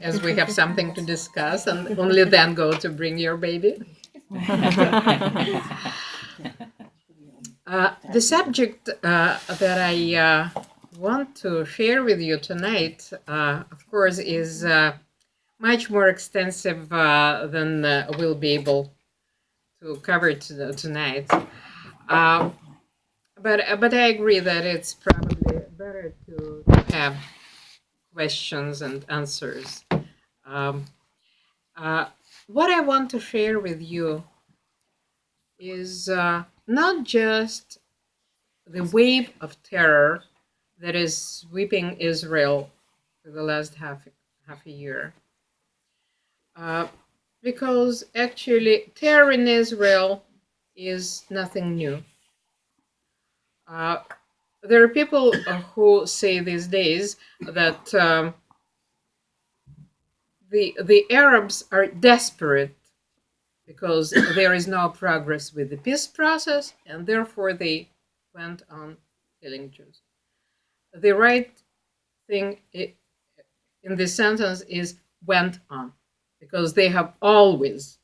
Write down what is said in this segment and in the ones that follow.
as we have something to discuss, and only then go to bring your baby. The subject that I want to share with you tonight, of course, is much more extensive than we'll be able to cover tonight. But I agree that it's probably better to have questions and answers. Um, what I want to share with you is not just the wave of terror that is sweeping Israel for the last half a year, because actually terror in Israel is nothing new. There are people who say these days that the Arabs are desperate because there is no progress with the peace process, and therefore they went on killing Jews. The right thing in this sentence is went on, because they have always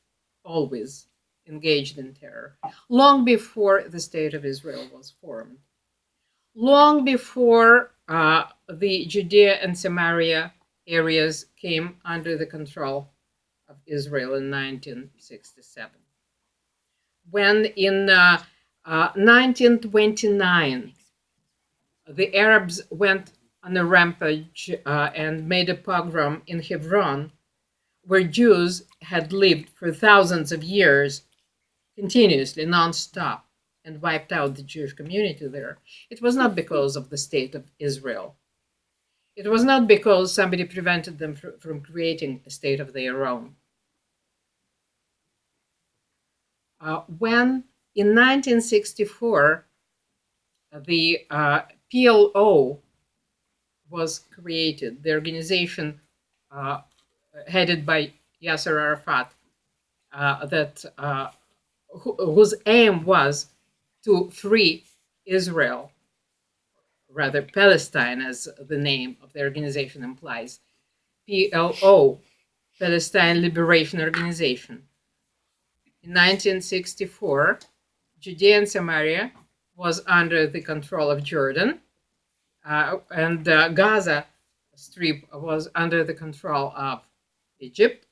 engaged in terror, long before the State of Israel was formed, long before the Judea and Samaria areas came under the control of Israel in 1967. When in 1929 the Arabs went on a rampage and made a pogrom in Hebron, where Jews had lived for thousands of years continuously, non-stop, and wiped out the Jewish community there. It was not because of the State of Israel. It was not because somebody prevented them from creating a state of their own. When in 1964 the PLO was created, the organization headed by Yasser Arafat, whose aim was to free Israel, rather Palestine, as the name of the organization implies. PLO, Palestine Liberation Organization. In 1964, Judea and Samaria was under the control of Jordan, and Gaza Strip was under the control of Egypt,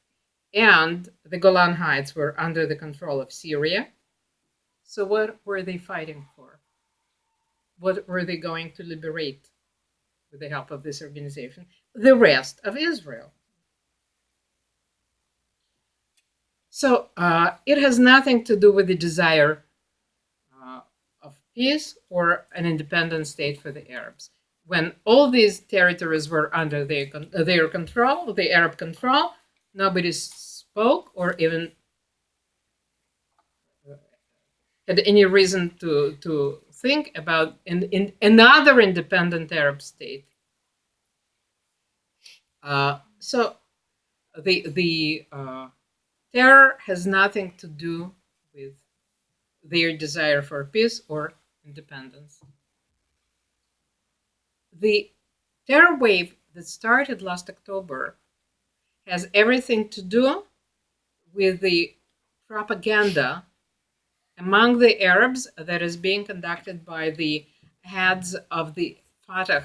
and the Golan Heights were under the control of Syria. So what were they fighting for? What were they going to liberate with the help of this organization? The rest of Israel. So it has nothing to do with the desire of peace or an independent state for the Arabs. When all these territories were under their control, the Arab control, nobody spoke or even had any reason to think about in another independent Arab state. So the terror has nothing to do with their desire for peace or independence. The terror wave that started last October has everything to do with the propaganda among the Arabs that is being conducted by the heads of the Fatah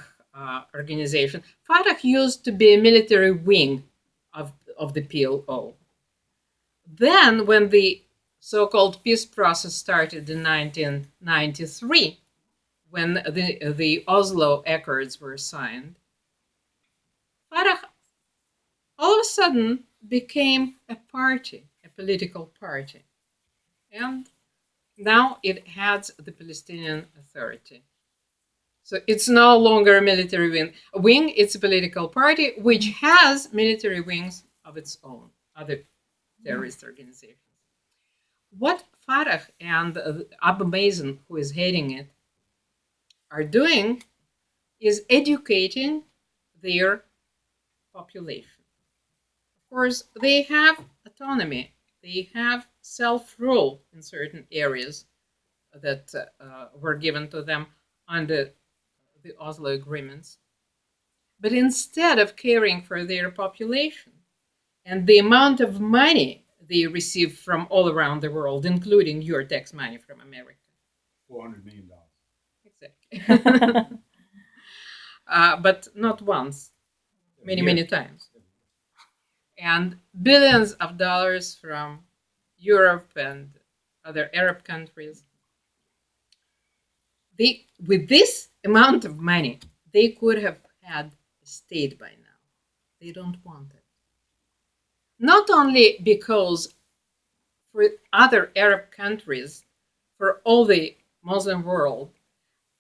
organization. Fatah used to be a military wing of the PLO. Then, when the so-called peace process started in 1993, when the Oslo Accords were signed, Fatah all of a sudden became a party, a political party. And now it heads the Palestinian Authority. So it's no longer a military wing, it's a political party which has military wings of its own, other terrorist organizations. What Fatah and Abu Mazen, who is heading it, are doing is educating their population. Of course, they have autonomy, they have self-rule in certain areas that were given to them under the Oslo agreements. But instead of caring for their population and the amount of money they receive from all around the world, including your tax money from America. $400 million. Exactly. But not once, many, Every many year. times. And billions of dollars from Europe and other Arab countries. With this amount of money, they could have had a state by now. They don't want it. Not only because for other Arab countries, for all the Muslim world,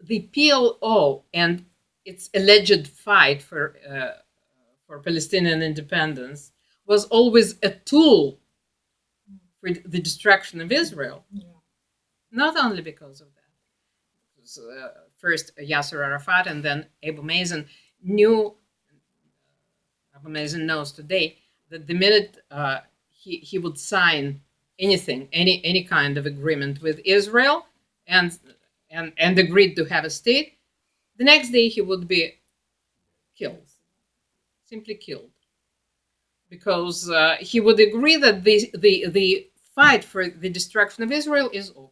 the PLO and its alleged fight for Palestinian independence was always a tool for the destruction of Israel. Yeah. Not only because of that. Was, first Yasser Arafat and then Abu Mazen Abu Mazen knows today that the minute he would sign anything, any kind of agreement with Israel and agreed to have a state, the next day he would be killed, simply killed, because he would agree that the fight for the destruction of Israel is over.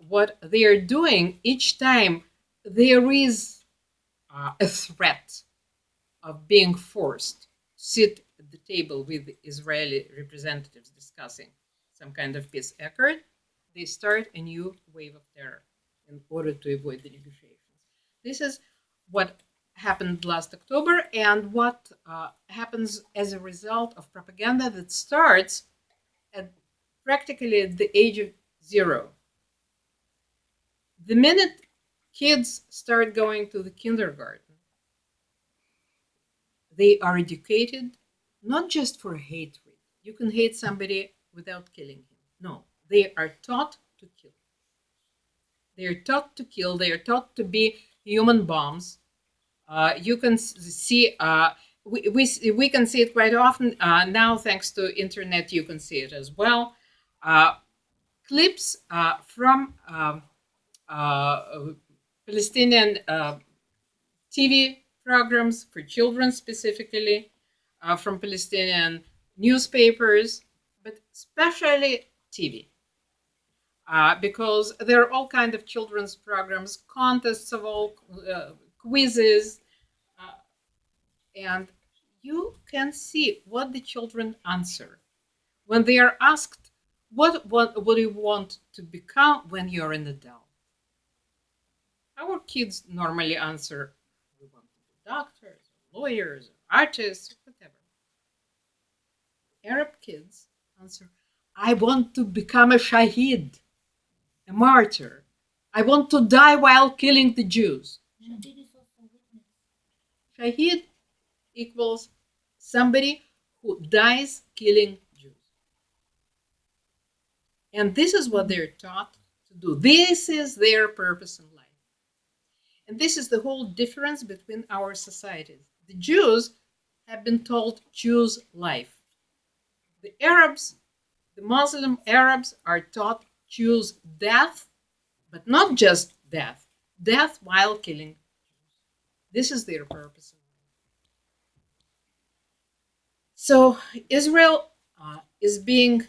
What they are doing each time there is a threat of being forced to sit at the table with the Israeli representatives discussing some kind of peace accord, they start a new wave of terror in order to avoid the negotiations. This is what happened last October and what happens as a result of propaganda that starts at practically at the age of 0. The minute kids start going to the kindergarten, they are educated not just for hatred. You can hate somebody without killing him. No, they are taught to kill. They are taught to kill. They are taught to be human bombs. You can see, we can see it quite often now, thanks to internet. You can see it as well. Clips from Palestinian TV programs for children specifically, from Palestinian newspapers, but especially TV. Because there are all kinds of children's programs, contests of all quizzes, and you can see what the children answer when they are asked, what do you want to become when you're an adult? Our kids normally answer, we want to be doctors, lawyers, artists, whatever. Arab kids answer, I want to become a shaheed, a martyr. I want to die while killing the Jews. Shaheed equals somebody who dies killing Jews. And this is what they're taught to do. This is their purpose in life. And this is the whole difference between our societies. The Jews have been told choose life. The Arabs, the Muslim Arabs, are taught choose death, but not just death, death while killing. This is their purpose. So Israel is being